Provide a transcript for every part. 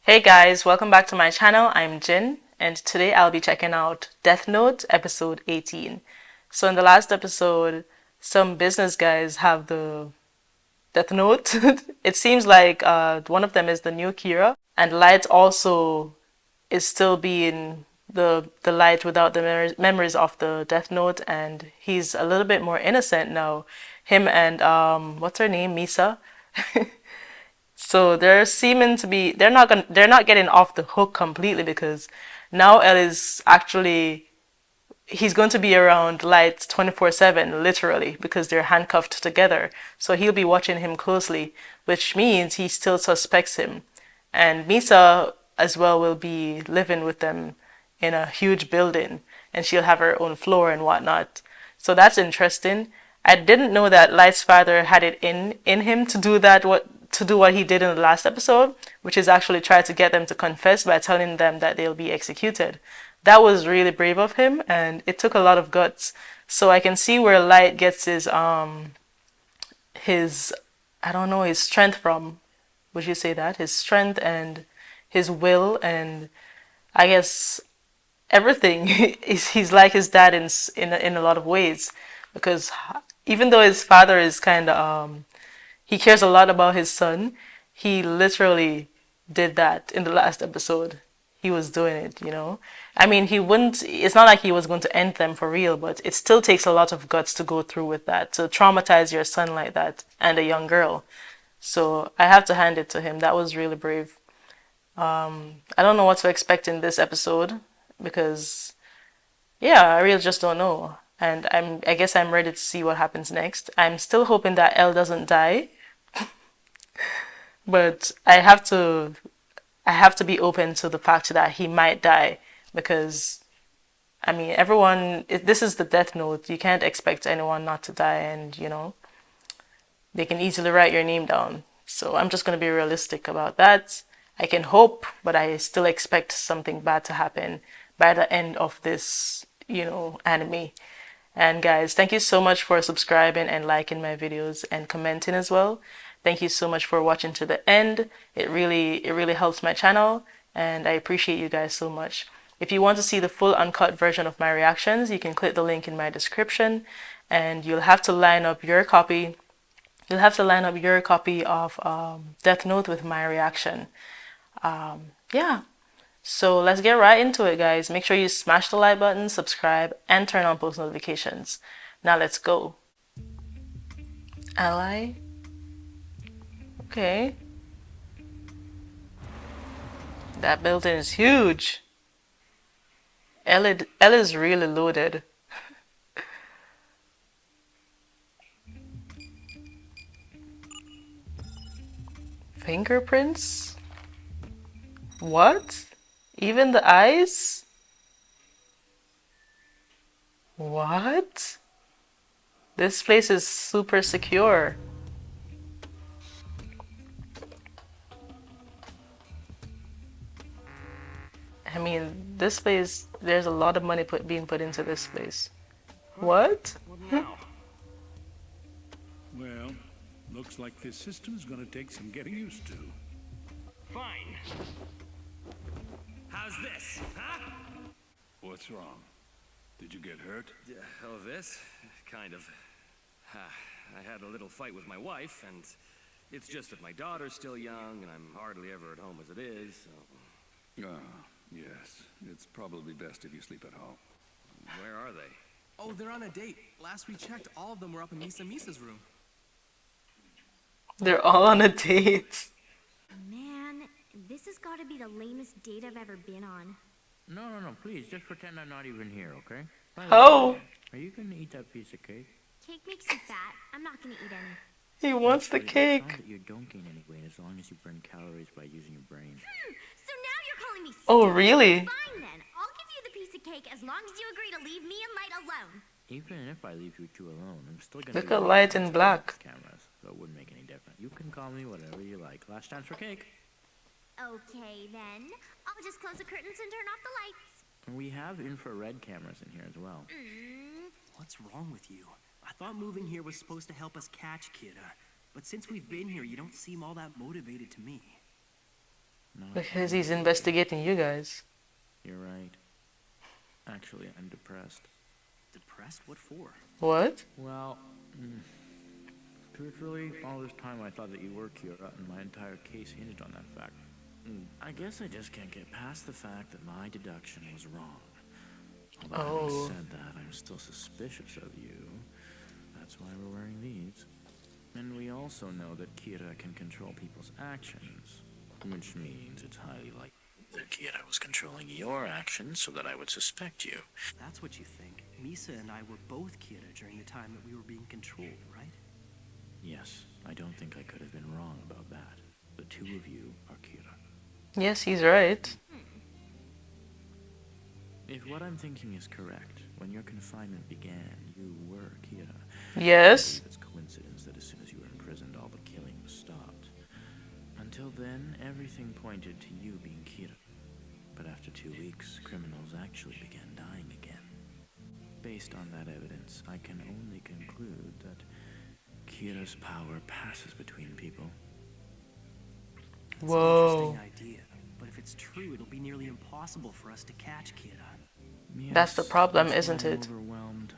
Hey guys, welcome back to my channel. I'm Jin, and today I'll be checking out Death Note episode 18. So in the last episode, some business guys have the Death Note. It seems like one of them is the new Kira, and Light also is still being the Light without the memories of the Death Note, and he's a little bit more innocent now. Him and what's her name, Misa. So they're seeming to be they're not getting off the hook completely because now L is actually he's going to be around Light 24/7 literally because they're handcuffed together. So he'll be watching him closely, which means he still suspects him. And Misa as well will be living with them in a huge building and she'll have her own floor and whatnot. So that's interesting. I didn't know that Light's father had it in him to do what he did in the last episode, which is actually try to get them to confess by telling them that they'll be executed. That was really brave of him, and it took a lot of guts. So I can see where Light gets his I don't know his strength from. Would you say that his strength and his will and I guess everything is he's like his dad in a lot of ways because even though his father is kind of he cares a lot about his son. He literally did that in the last episode. He was doing it, you know. I mean, he wouldn't, it's not like he was going to end them for real, but it still takes a lot of guts to go through with that, to traumatize your son like that and a young girl. So I have to hand it to him. That was really brave. I don't know what to expect in this episode because, yeah, I really just don't know. And I guess I'm ready to see what happens next. I'm still hoping that Elle doesn't die, but I have to be open to the fact that he might die because I mean this is the death note. You can't expect anyone not to die and they can easily write your name down. So I'm just going to be realistic about that. I can hope, but I still expect something bad to happen by the end of this, anime. And guys, thank you so much for subscribing and liking my videos and commenting as well. Thank you so much for watching to the end. It really helps my channel and I appreciate you guys so much. If you want to see the full uncut version of my reactions, you can click the link in my description and you'll have to line up your copy. You'll have to line up your copy of Death Note with my reaction. Yeah. So let's get right into it, guys. Make sure you smash the like button, subscribe, and turn on post notifications. Now let's go. Ally? Okay. That building is huge. Elle is really loaded. Fingerprints? What? Even the eyes? What? This place is super secure. I mean, this place, there's a lot of money being put into this place. What? What now? Well, looks like this system's gonna take some getting used to. Fine. How's this, huh? What's wrong? Did you get hurt? Oh, this? Kind of. I had a little fight with my wife, and it's just that my daughter's still young, and I'm hardly ever at home as it is, so... Ah, yes. It's probably best if you sleep at home. Where are they? Oh, they're on a date. Last we checked, all of them were up in Misa's room. They're all on a date. Man, this has got to be the lamest date I've ever been on. No, please, just pretend I'm not even here, okay? Oh! Are you gonna eat that piece of cake? Cake makes you fat. I'm not gonna eat any. He wants the But it's cake. found that you don't gain any weight as long as you burn calories by using your brain. So now you're calling me stupid. Oh, really? Fine then. I'll give you the piece of cake as long as you agree to leave me and Light alone. Even if I leave you two alone, I'm still gonna Look be at watching Light in these black. cameras, so it wouldn't make any difference. You can call me whatever you like. Last chance for cake. Okay then. I'll just close the curtains and turn off the lights. We have infrared cameras in here as well. What's wrong with you? I thought moving here was supposed to help us catch Kira. But since we've been here, you don't seem all that motivated to me. No, Because he's investigating you guys. You're right. Actually, I'm depressed. Depressed? What for? What? Well, truthfully, all this time I thought that you were Kira, and my entire case hinged on that fact. I guess I just can't get past the fact that my deduction was wrong. Although having said that, I'm still suspicious of you. That's why we're wearing these. And we also know that Kira can control people's actions, which means it's highly likely that Kira was controlling your actions so that I would suspect you. That's what you think. Misa and I were both Kira during the time that we were being controlled, right? Yes, I don't think I could have been wrong about that. The two of you are Kira. Yes, he's right. If what I'm thinking is correct, when your confinement began, you were Kira. Yes. It's coincidence that as soon as you were imprisoned, all the killing was stopped. Until then, everything pointed to you being Kira. But after 2 weeks, criminals actually began dying again. Based on that evidence, I can only conclude that Kira's power passes between people. That's Whoa. an interesting idea. But if it's true, it'll be nearly impossible for us to catch Kira. Yes, That's the problem, that's isn't why I'm it? overwhelmed.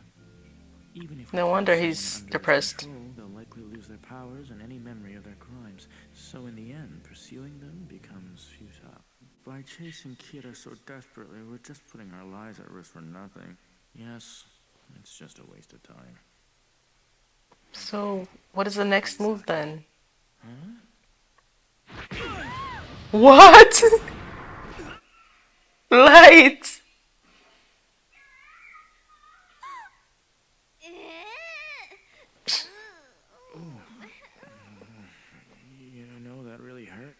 Even if No we wonder keep he's someone under depressed. control, they'll likely lose their powers and any memory of their crimes. So in the end, pursuing them becomes futile. By chasing Kira so desperately, we're just putting our lives at risk for nothing. Yes, it's just a waste of time. So, what is the next move then? What? Light! You know, that really hurt.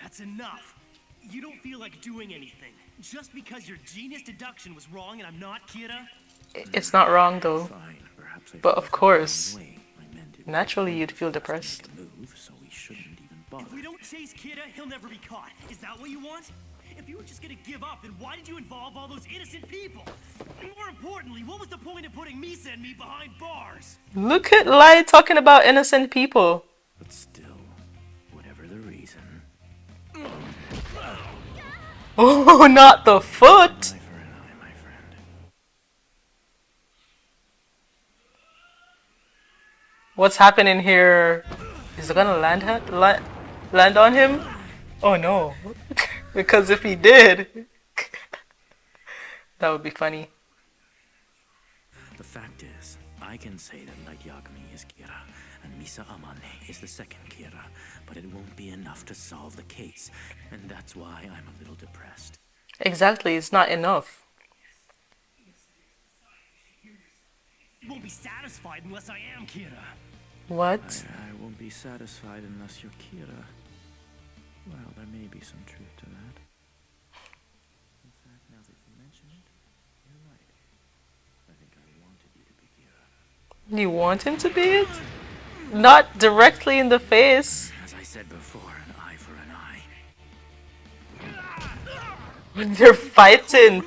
That's enough. You don't feel like doing anything. Just because your genius deduction was wrong and I'm not Kira? It's not wrong though. Fine, perhaps I But felt of it the course, wrong way. I meant it. naturally you'd feel Has to make depressed. a move, so we shouldn't even bother. If we don't chase Kira, he'll never be caught. Is that what you want? If you were just gonna give up, then why did you involve all those innocent people? And more importantly, what was the point of putting Misa and me behind bars? Look at Light talking about innocent people. But still, whatever the reason, Oh, not the foot! eye for an eye, my friend. What's happening here? Is it gonna land on him? Oh no. Because if he did, that would be funny. The fact is, I can say that Light Yagami is Kira, and Misa Amane is the second Kira, but it won't be enough to solve the case, and that's why I'm a little depressed. Exactly, it's not enough. You won't be satisfied unless I am Kira. What? I won't be satisfied unless you're Kira. Well, there may be some truth to that. In fact, now that you mention it, you're right. I think I wanted you to be Kira. You want him to be it? Not directly in the face. As I said before, an eye for an eye. They're fighting.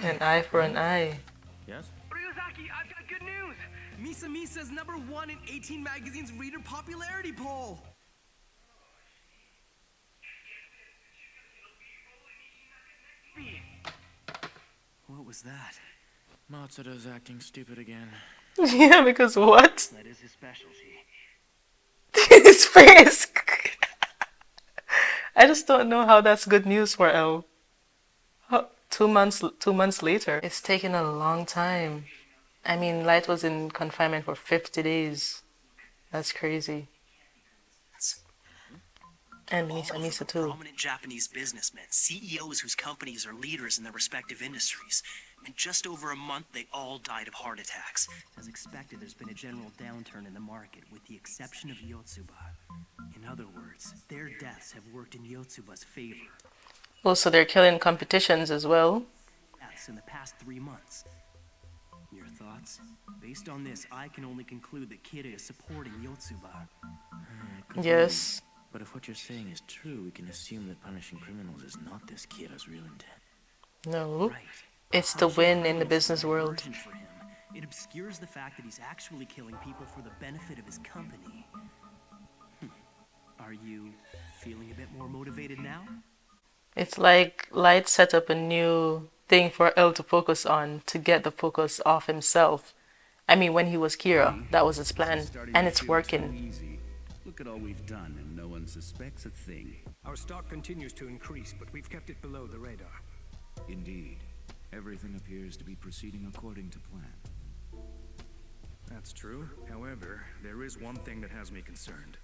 An eye for an eye. Yes? Ryuzaki, I've got good news! Misa's #1 in 18 Magazine's reader popularity poll! What was that? Matsuda's acting stupid again. Yeah, because what? That is his specialty. His face. I just don't know how that's good news for L. 2 months later. It's taken a long time. I mean, Light was in confinement for 50 days. That's crazy. And Misa too. Prominent Japanese businessmen, CEOs whose companies are leaders in their respective industries. In just over a month, they all died of heart attacks. As expected, there's been a general downturn in the market, with the exception of Yotsuba. In other words, their deaths have worked in Yotsuba's favor. Also, they're killing competitions as well. Deaths in the past 3 months. Your thoughts? Based on this, I can only conclude that Kira is supporting Yotsuba. Yes. But if what you're saying is true, we can assume that punishing criminals is not this Kira's real intent. No. Right. It's to win in the business world. For him. It obscures the fact that he's actually killing people for the benefit of his company. Are you Feeling a bit more motivated now? It's like Light set up a new thing for El to focus on to get the focus off himself. I mean, when he was Kira, that was his plan, and it's working. Easy. Look at all we've done, and no one suspects a thing. Our stock continues to increase, but we've kept it below the radar. Indeed. Everything appears to be proceeding according to plan. That's true. However, there is one thing that has me concerned.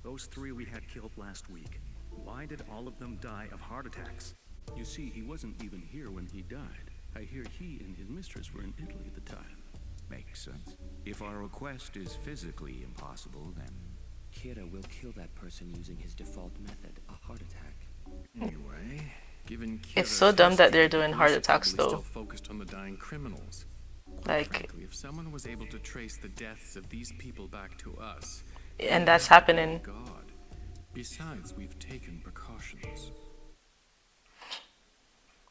Those 3 we had killed last week. Why did all of them die of heart attacks? You see, he wasn't even here when he died. I hear he and his mistress were in Italy at the time. Makes sense. If our request is physically impossible, then... Kira will kill that person using his default method, a heart attack. Anyway, given It's so dumb that they're doing heart attacks still though. focused on the dying criminals. Like, Frankly, if someone was able to trace the deaths of these people back to us, and that's happening. God. Besides, we've taken precautions.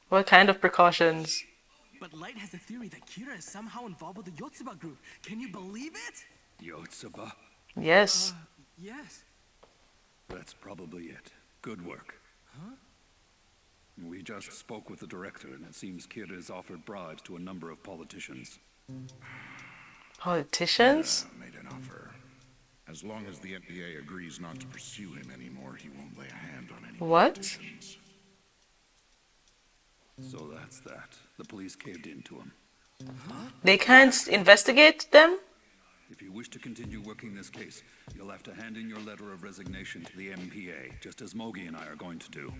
What kind of precautions? But Light has a theory that Kira is somehow involved with the Yotsuba group. Can you believe it? Yotsuba? Yes. Yes. That's probably it. Good work. Huh? We just spoke with the director, and it seems Kira has offered bribes to a number of politicians. Politicians? Made an offer. As long as the NPA agrees not to pursue him anymore, he won't lay a hand on any What? politicians. So that's that. The police caved in to him. They can't investigate them? If you wish to continue working this case, you'll have to hand in your letter of resignation to the MPA, just as Mogi and I are going to do.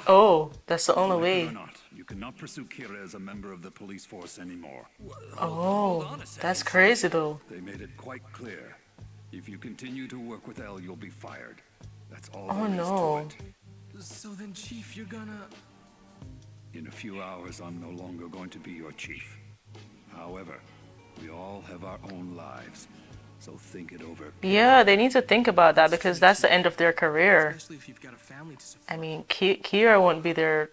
Oh, that's the only Like it way. or not, you cannot pursue Kira as a member of the police force anymore. Oh, that's crazy though. They made it quite clear. If you continue to work with Elle, you'll be fired. That's all Oh, there is no. to it. So then, Chief, you're gonna... In a few hours, I'm no longer going to be your chief. However, we all have our own lives, so think it over. Yeah, they need to think about that because that's the end of their career. Especially if you've got a family to support. I mean, Kira won't be their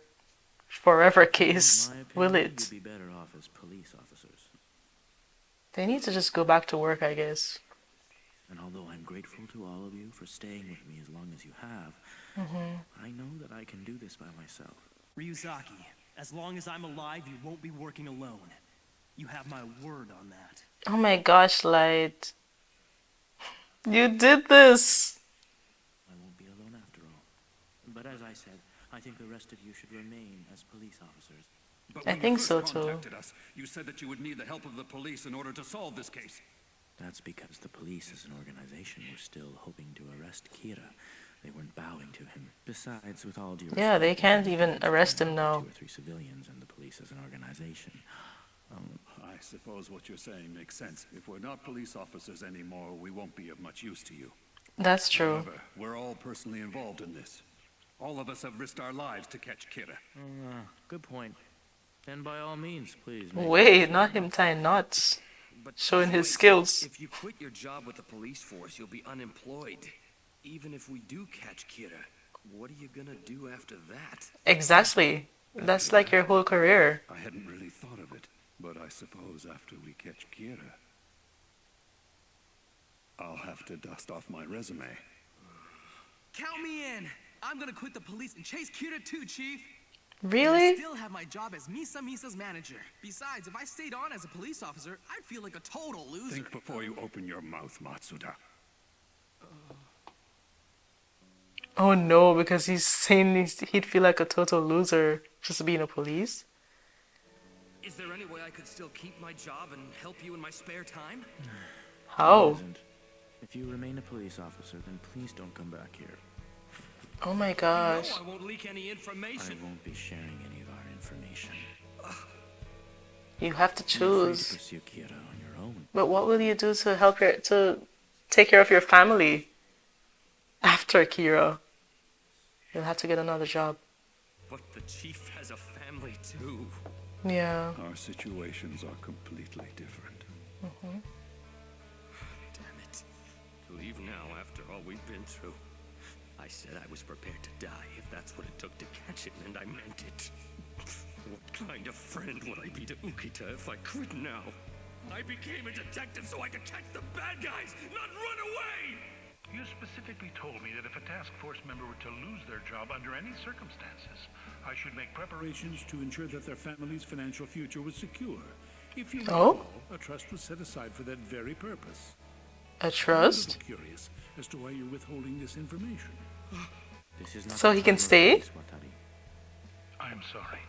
forever case, In my opinion, will we'd it? be better off as police officers. They need to just go back to work, I guess. And although I'm grateful to all of you for staying with me as long as you have, I know that I can do this by myself. Ryuzaki, as long as I'm alive, you won't be working alone. You have my word on that. Oh my gosh, Light. You did this! I won't be alone after all. But as I said, I think the rest of you should remain as police officers. But I when you think first so, too. contacted us, you said that you would need the help of the police in order to solve this case. That's because the police as an organization were still hoping to arrest Kira. They weren't bowing to him. Besides, with all due Yeah, they respect, can't I even think it's arrest fair him that now. 2 or 3 civilians and the police as an organization. I suppose what you're saying makes sense. If we're not police officers anymore, we won't be of much use to you. That's true. However, we're all personally involved in this. All of us have risked our lives to catch Kira. Good point. And by all means, please make Wait, not him tying knots. But Showing his wait, skills. If you quit your job with the police force, you'll be unemployed. Even if we do catch Kira, what are you gonna do after that? Exactly. That's like your whole career. I hadn't really thought of it, but I suppose after we catch Kira, I'll have to dust off my resume. Count me in! I'm gonna quit the police and chase Kira too, Chief! I Really? still have my job as Misa's manager. Besides, if I stayed on as a police officer, I'd feel like a total loser. Think before you open your mouth, Matsuda. Oh no, because he's saying he'd feel like a total loser just being a police. Is there any way I could still keep my job and help you in my spare time? How? isn't. If you remain a police officer, then please don't come back here. Oh my gosh. No, I won't leak any I information. won't be sharing any of our information. You have to Feel free to choose. pursue Kira on your own. But what will you do to help to take care of your family after Kira? You'll have to get another job. But the chief has a family too. Yeah. Our situations are completely different. Damn it. To leave now after all we've been through. I said I was prepared to die if that's what it took to catch him, and I meant it. What kind of friend would I be to Ukita if I quit now? I became a detective so I could catch the bad guys, not run away! You specifically told me that if a task force member were to lose their job under any circumstances, I should make preparations to ensure that their family's financial future was secure. If you recall, a trust was set aside for that very purpose. A trust? I'm a little curious as to why you're withholding this information. This is not So he can stay? I'm sorry.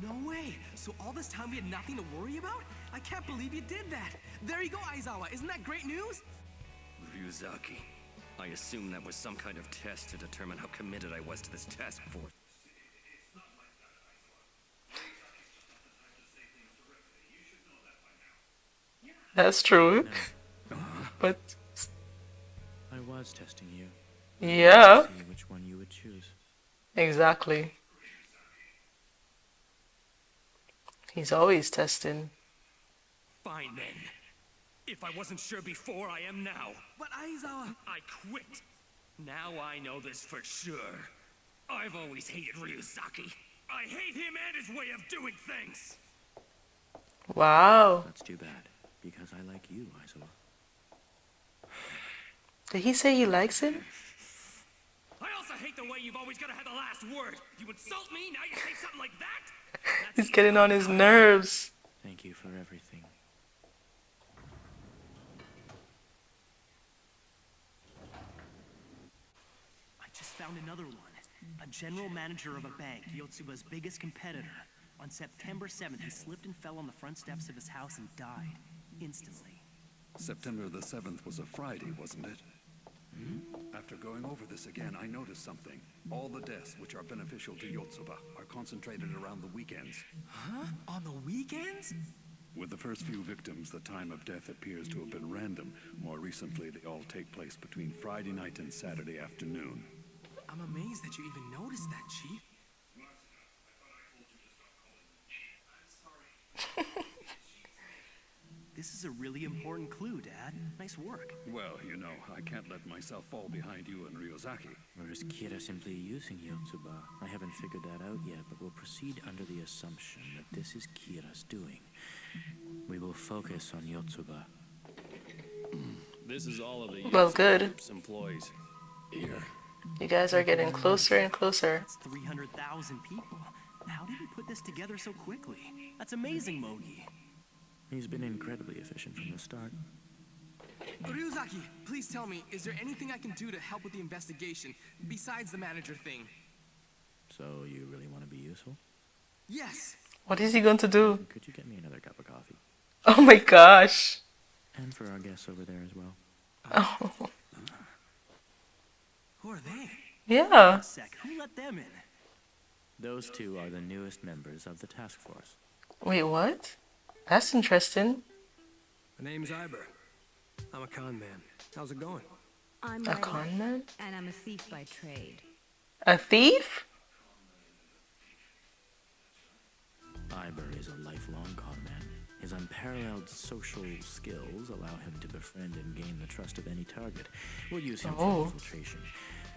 No way! So all this time we had nothing to worry about? I can't believe you did that! There you go, Aizawa! Isn't that great news? Ryuzaki, I assume that was some kind of test to determine how committed I was to this task force. That's true. But I was testing you. yeah. See which one you would choose. Exactly. He's always testing. Fine then. If I wasn't sure before, I am now. But Aizawa... I quit. Now I know this for sure. I've always hated Ryuzaki. I hate him and his way of doing things. Wow. That's too bad, because I like you, Aizawa. Did he say he likes him? I also hate the way you've always got to have the last word. You insult me, now you say something like that? He's getting on his nerves. Thank you for everything. I just found another one. A general manager of a bank, Yotsuba's biggest competitor. On September 7th, he slipped and fell on the front steps of his house and died. Instantly. September the 7th was a Friday, wasn't it? After going over this again, I noticed something. All the deaths which are beneficial to Yotsuba are concentrated around the weekends. Huh? On the weekends? With the first few victims, the time of death appears to have been random. More recently, they all take place between Friday night and Saturday afternoon. I'm amazed that you even noticed that, Chief. This is a really important clue, Dad. Nice work. Well, you know, I can't let myself fall behind you and Ryuzaki. Or is Kira simply using Yotsuba? I haven't figured that out yet, but we'll proceed under the assumption that this is Kira's doing. We will focus on Yotsuba. This is all of the Well, good. group's employees. Here. You guys are getting closer and closer. That's 300,000 people. How did he put this together so quickly? That's amazing, Mogi. He's been incredibly efficient from the start. Ryuzaki, please tell me, is there anything I can do to help with the investigation, besides the manager thing? So you really want to be useful? Yes! What is he going to do? Could you get me another cup of coffee? Oh my gosh. And for our guests over there as well. Oh. Who are they? Yeah. One sec, who let them in? Those two are the newest members of the task force. Wait, what? That's interesting. My name's Iber. I'm a con man. How's it going? I'm A Ray, con man? and I'm a thief by trade. A thief? Iber is a lifelong con man. His unparalleled social skills allow him to befriend and gain the trust of any target. We'll use him for infiltration.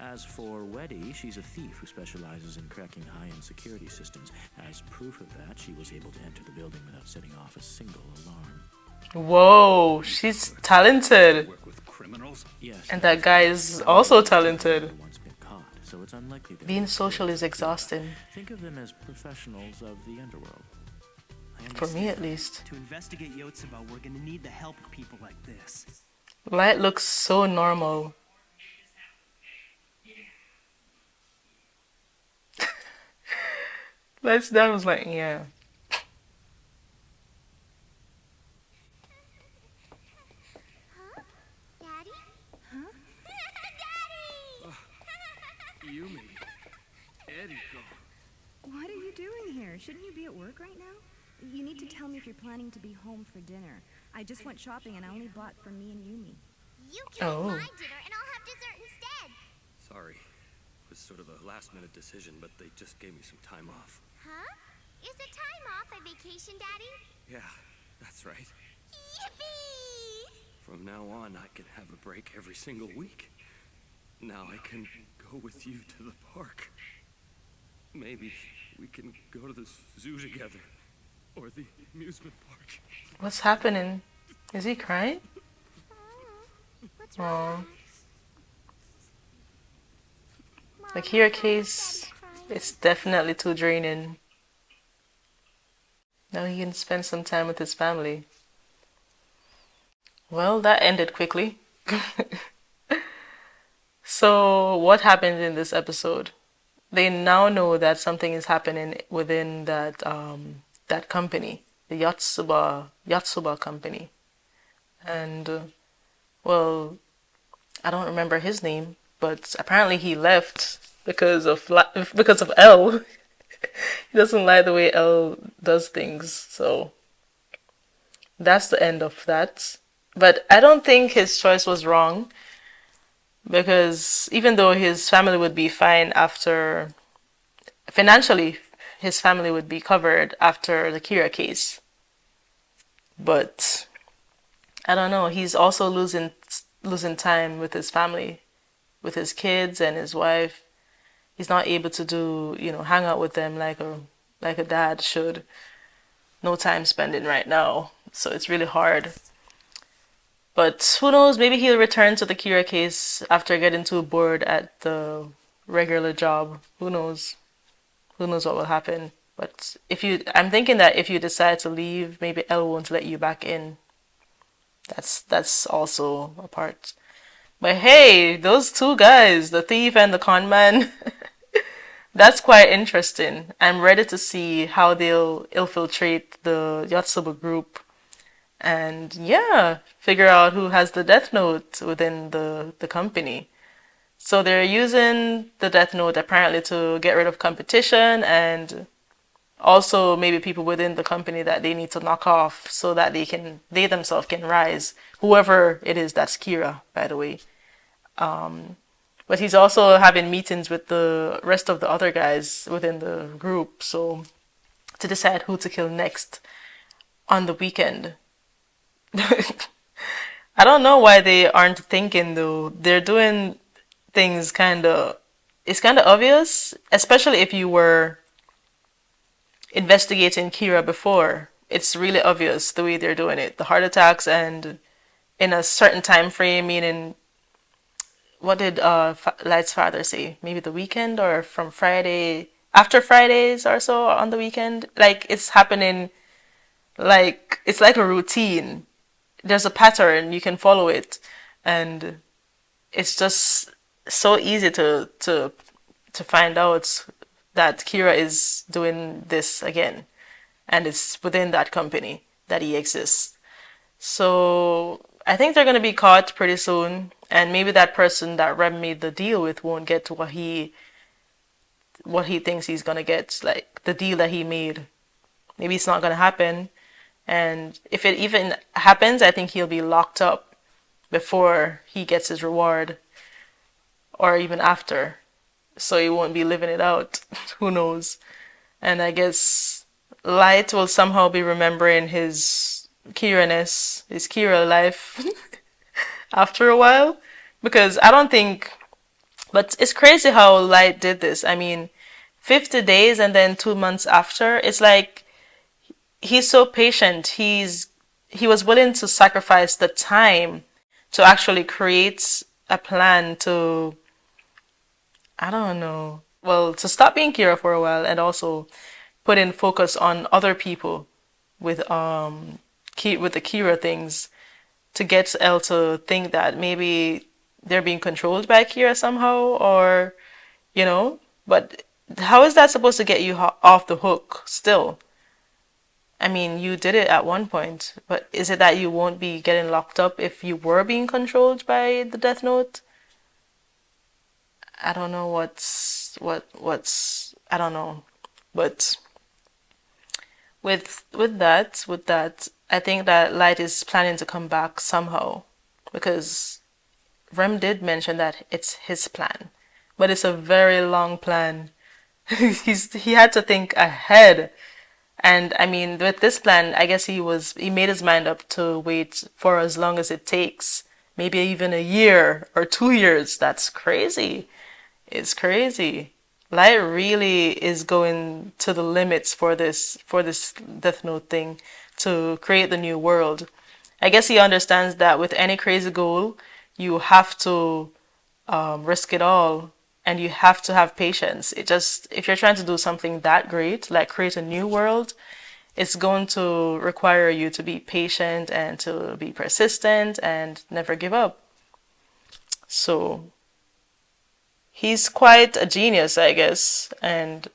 As for Weddy, she's a thief who specializes in cracking high-end security systems. As proof of that, she was able to enter the building without setting off a single alarm. Whoa, she's talented. Work with criminals? Yes. And that guy is also talented. Once been caught, so it's unlikely that Being social is exhausting. Think of them as professionals of the underworld. For me, at least. To investigate Yotsuba, we're gonna need the help of people like this. Light looks so normal. Light's dad was like, yeah. Daddy? Huh? Daddy! Yumi. Eriko. What are you doing here? Shouldn't you be at work right now? You need to tell me if you're planning to be home for dinner. I just went shopping and I only bought for me and Yumi. You can eat my dinner and I'll have dessert instead. Sorry. It was sort of a last-minute decision, but they just gave me some time off. Huh? Is a time off a vacation, Daddy? Yeah, that's right. Yippee! From now on, I can have a break every single week. Now I can go with you to the park. Maybe we can go to the zoo together. Or the amusement park. What's happening? Is he crying? What's wrong? The Kira case is definitely too draining. Now he can spend some time with his family. Well, that ended quickly. So, what happened in this episode? They now know that something is happening within that company, the Yotsuba company, and well, I don't remember his name, but apparently he left because of L. He doesn't like the way L does things, so that's the end of that. But I don't think his choice was wrong because even though his family would be fine after financially, his family would be covered after the Kira case. But I don't know. He's also losing time with his family, with his kids and his wife. He's not able to hang out with them like a dad should. No time spending right now, so it's really hard. But who knows? Maybe he'll return to the Kira case after getting too bored at the regular job. Who knows? Who knows what will happen? But I'm thinking that if you decide to leave, maybe Elle won't let you back in. That's also a part. But hey, those two guys, the thief and the con man, that's quite interesting. I'm ready to see how they'll infiltrate the Yotsuba group and yeah, figure out who has the death note within the company. So they're using the death note apparently to get rid of competition and also maybe people within the company that they need to knock off so that they themselves can rise. Whoever it is, that's Kira, by the way. But he's also having meetings with the rest of the other guys within the group, so to decide who to kill next on the weekend. I don't know why they aren't thinking though. They're doing things it's kind of obvious, especially if you were investigating Kira before. It's really obvious the way they're doing it. The heart attacks and in a certain time frame, meaning what did Light's father say? Maybe the weekend or from Friday, after Fridays or so on the weekend? Like it's happening it's like a routine. There's a pattern, you can follow it. And it's just so easy to find out that Kira is doing this again. And it's within that company that he exists. So I think they're going to be caught pretty soon. And maybe that person that Rem made the deal with won't get to what he thinks he's going to get. Like the deal that he made. Maybe it's not going to happen. And if it even happens, I think he'll be locked up before he gets his reward. Or even after. So he won't be living it out. Who knows? And I guess Light will somehow be remembering his Kira-ness, his Kira life after a while. Because I don't think... But it's crazy how Light did this. I mean, 50 days and then 2 months after. It's like he's so patient. He was willing to sacrifice the time to actually create a plan to... I don't know. Well, to stop being Kira for a while and also put in focus on other people with the Kira things to get Elle to think that maybe they're being controlled by Kira somehow or but how is that supposed to get you off the hook still? I mean, you did it at one point, but is it that you won't be getting locked up if you were being controlled by the Death Note? I don't know I don't know. But with that, I think that Light is planning to come back somehow because Rem did mention that it's his plan, but it's a very long plan. He had to think ahead. And I mean, with this plan, I guess he made his mind up to wait for as long as it takes. Maybe even a year or 2 years. That's crazy. It's crazy. Light really is going to the limits for this Death Note thing to create the new world. I guess he understands that with any crazy goal, you have to risk it all and you have to have patience. It just, if you're trying to do something that great, like create a new world, it's going to require you to be patient and to be persistent and never give up. So he's quite a genius, I guess. And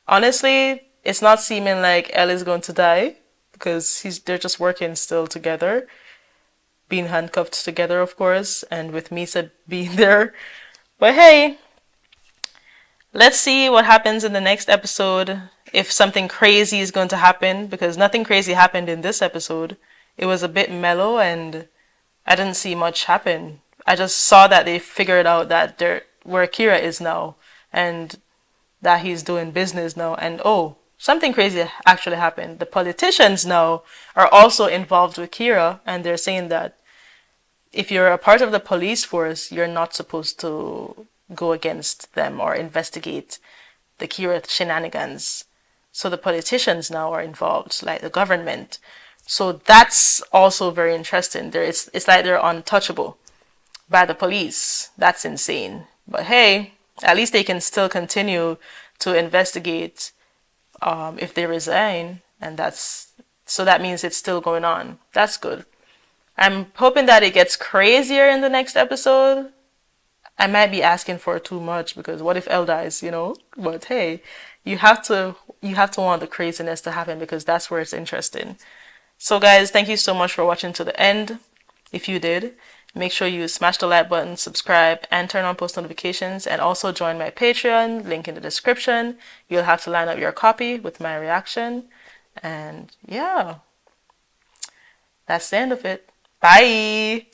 honestly, it's not seeming like Ellie's going to die because they're just working still together, being handcuffed together, of course, and with Misa being there. But hey, let's see what happens in the next episode. If something crazy is going to happen, because nothing crazy happened in this episode. It was a bit mellow and I didn't see much happen. I just saw that they figured out that they're where Kira is now and that he's doing business now. And oh, something crazy actually happened. The politicians now are also involved with Kira, and they're saying that if you're a part of the police force, you're not supposed to go against them or investigate the Kira shenanigans. So the politicians now are involved, like the government. So that's also very interesting. It's like they're untouchable by the police. That's insane. But hey, at least they can still continue to investigate if they resign, and that means it's still going on. That's good. I'm hoping that it gets crazier in the next episode. I might be asking for too much because what if Elle dies? But hey, you have to want the craziness to happen because that's where it's interesting. So guys, thank you so much for watching to the end. If you did, make sure you smash the like button, subscribe, and turn on post notifications, and also join my Patreon, link in the description. You'll have to line up your copy with my reaction. And yeah, that's the end of it. Bye!